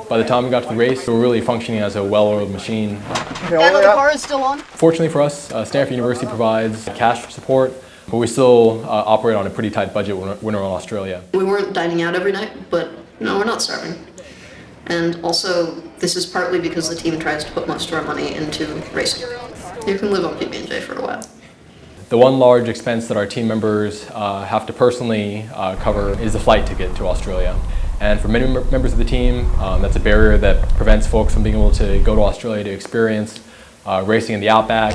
By the time we got to the race, we were really functioning as a well-oiled machine. The car is still on? Fortunately for us, Stanford University provides cash support, but we still operate on a pretty tight budget when we're in Australia. We weren't dining out every night, but no, we're not starving. And also, this is partly because the team tries to put most of our money into racing. You can live on PB&J for a while. The one large expense that our team members have to personally cover is the flight ticket to Australia. And for many members of the team, that's a barrier that prevents folks from being able to go to Australia to experience racing in the outback.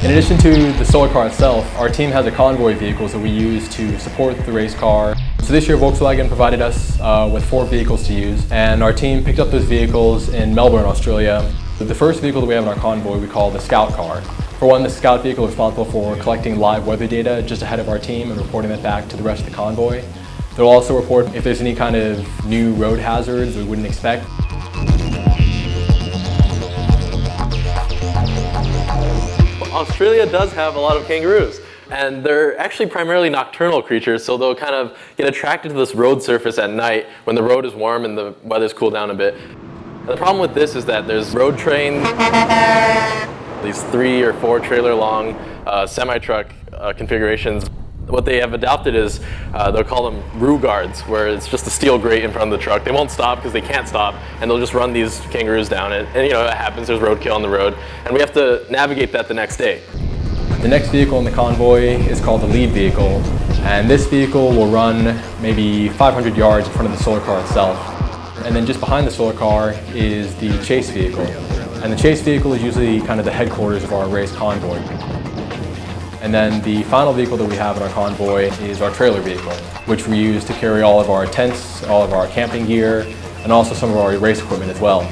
In addition to the solar car itself, our team has a convoy vehicles that we use to support the race car. So this year Volkswagen provided us with 4 vehicles to use, and our team picked up those vehicles in Melbourne, Australia. The first vehicle that we have in our convoy we call the Scout car. For one, the Scout vehicle is responsible for collecting live weather data just ahead of our team and reporting that back to the rest of the convoy. They'll also report if there's any kind of new road hazards we wouldn't expect. Australia does have a lot of kangaroos, and they're actually primarily nocturnal creatures, so they'll kind of get attracted to this road surface at night when the road is warm and the weather's cooled down a bit. And the problem with this is that there's road trains, these 3 or 4 trailer long semi-truck configurations. What they have adopted is, they'll call them roo guards, where it's just a steel grate in front of the truck. They won't stop because they can't stop, and they'll just run these kangaroos down it. And you know, it happens, there's roadkill on the road, and we have to navigate that the next day. The next vehicle in the convoy is called the lead vehicle, and this vehicle will run maybe 500 yards in front of the solar car itself. And then just behind the solar car is the chase vehicle. And the chase vehicle is usually kind of the headquarters of our race convoy. And then the final vehicle that we have in our convoy is our trailer vehicle, which we use to carry all of our tents, all of our camping gear, and also some of our race equipment as well.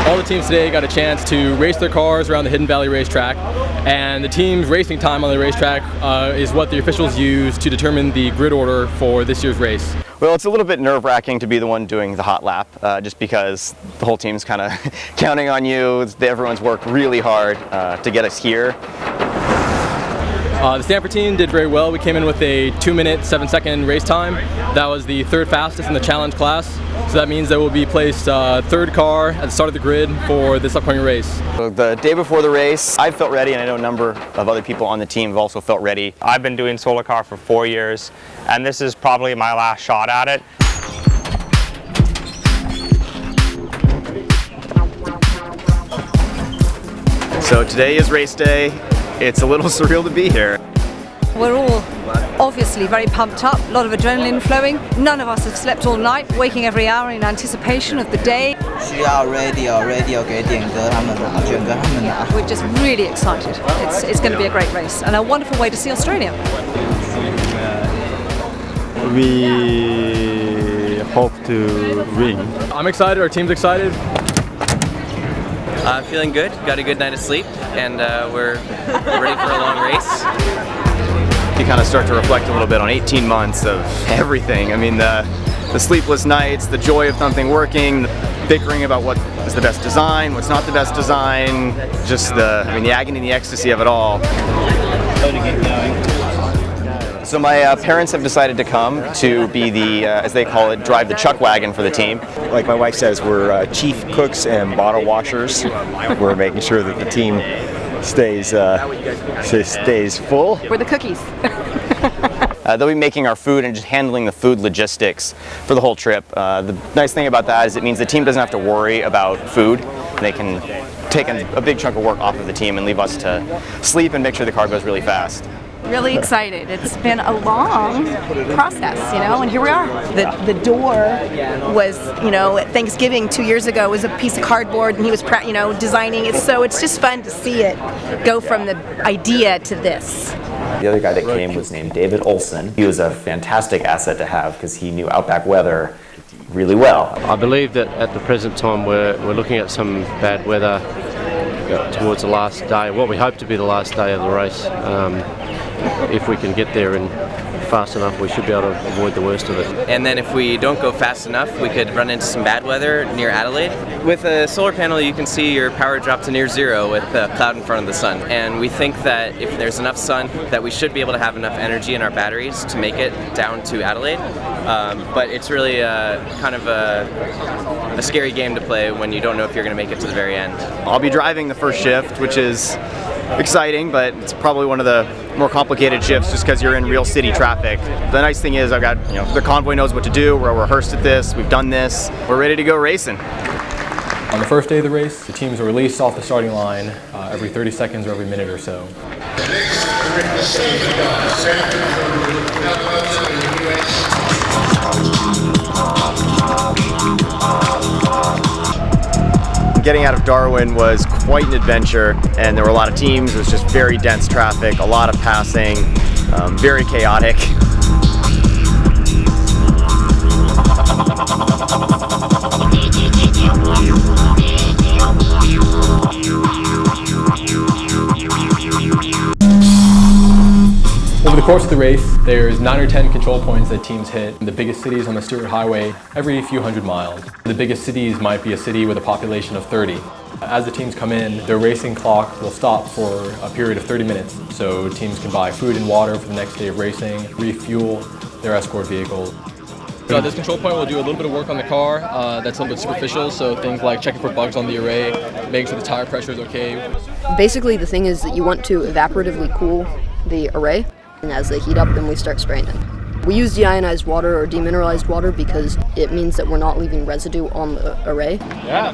All the teams today got a chance to race their cars around the Hidden Valley racetrack, and the team's racing time on the racetrack is what the officials use to determine the grid order for this year's race. Well, it's a little bit nerve-wracking to be the one doing the hot lap, just because the whole team's kind of counting on you. Everyone's worked really hard to get us here. The Stanford team did very well. We came in with a 2-minute, 7-second race time. That was the 3rd fastest in the challenge class. So that means that we'll be placed 3rd car at the start of the grid for this upcoming race. So the day before the race, I felt ready, and I know a number of other people on the team have also felt ready. I've been doing solar car for 4 years, and this is probably my last shot at it. So today is race day. It's a little surreal to be here. We're all obviously very pumped up, a lot of adrenaline flowing. None of us have slept all night, waking every hour in anticipation of the day. We're just really excited. It's going to be a great race and a wonderful way to see Australia. We hope to win. I'm excited, our team's excited. Feeling good, got a good night of sleep, and we're ready for a long race. You kind of start to reflect a little bit on 18 months of everything. I mean, the sleepless nights, the joy of something working, the bickering about what is the best design, what's not the best design, just the agony and the ecstasy of it all. So my parents have decided to come to be the, as they call it, drive the chuck wagon for the team. Like my wife says, we're chief cooks and bottle washers. We're making sure that the team stays full. We're the cookies. They'll be making our food and just handling the food logistics for the whole trip. The nice thing about that is it means the team doesn't have to worry about food. They can take a big chunk of work off of the team and leave us to sleep and make sure the car goes really fast. Really excited. It's been a long process, and here we are. The door was, at Thanksgiving 2 years ago, was a piece of cardboard, and he was, designing it. So it's just fun to see it go from the idea to this. The other guy that came was named David Olson. He was a fantastic asset to have because he knew outback weather really well. I believe that at the present time we're looking at some bad weather towards the last day, what we hope to be the last day of the race. if we can get there and fast enough, we should be able to avoid the worst of it. And then if we don't go fast enough, we could run into some bad weather near Adelaide. With a solar panel, you can see your power drop to near zero with a cloud in front of the sun. And we think that if there's enough sun, that we should be able to have enough energy in our batteries to make it down to Adelaide. But it's really kind of a scary game to play when you don't know if you're going to make it to the very end. I'll be driving the first shift, which is exciting, but it's probably one of the more complicated shifts just because you're in real city traffic. The nice thing is I've got, the convoy knows what to do, we're rehearsed at this, we've done this, we're ready to go racing. On the first day of the race, the teams are released off the starting line every 30 seconds or every minute or so. Getting out of Darwin was quite an adventure, and there were a lot of teams. It was just very dense traffic, a lot of passing, very chaotic. Over the course of the race, there's 9 or 10 control points that teams hit in the biggest cities on the Stuart Highway every few hundred miles. The biggest cities might be a city with a population of 30. As the teams come in, their racing clock will stop for a period of 30 minutes, so teams can buy food and water for the next day of racing, refuel their escort vehicles. This control point will do a little bit of work on the car that's a little bit superficial, so things like checking for bugs on the array, making sure the tire pressure is okay. Basically the thing is that you want to evaporatively cool the array, and as they heat up then we start spraying it. We use deionized water or demineralized water because it means that we're not leaving residue on the array. Yeah,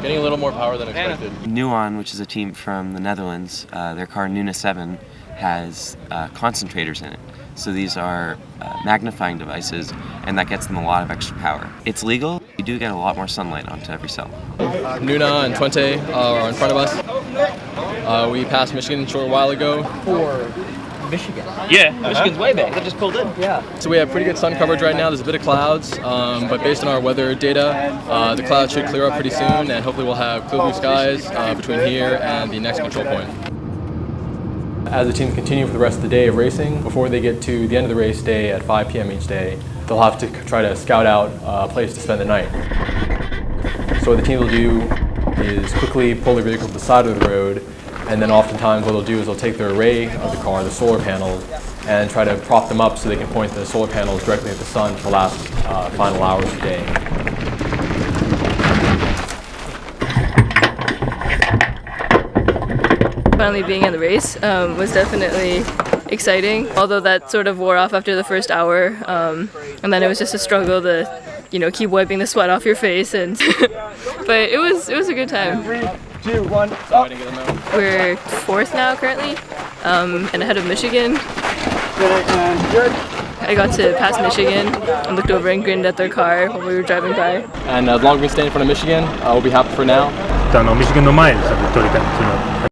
getting a little more power than expected. Nuon, which is a team from the Netherlands, their car Nuna 7 has concentrators in it. So these are magnifying devices, and that gets them a lot of extra power. It's legal. You do get a lot more sunlight onto every cell. Nuna and Twente are in front of us. We passed Michigan a short while ago. Michigan. Yeah, Michigan's way back. They just pulled in. Yeah. So we have pretty good sun coverage right now. There's a bit of clouds, but based on our weather data, the clouds should clear up pretty soon, and hopefully we'll have clear blue skies between here and the next control point. As the teams continue for the rest of the day of racing, before they get to the end of the race day at 5 p.m. each day, they'll have to try to scout out a place to spend the night. So what the team will do is quickly pull their vehicle to the side of the road, and then oftentimes what they'll do is they'll take their array of the car, the solar panels, and try to prop them up so they can point the solar panels directly at the sun for the last final hours of the day. Finally being in the race was definitely exciting, although that sort of wore off after the first hour, and then it was just a struggle to keep wiping the sweat off your face, and but it was a good time. 3, 2, 1. We're 4th now currently, and ahead of Michigan. I got to pass Michigan and looked over and grinned at their car when we were driving by. And as long as we stay in front of Michigan, we'll be happy for now. Michigan non mai è la vittoria,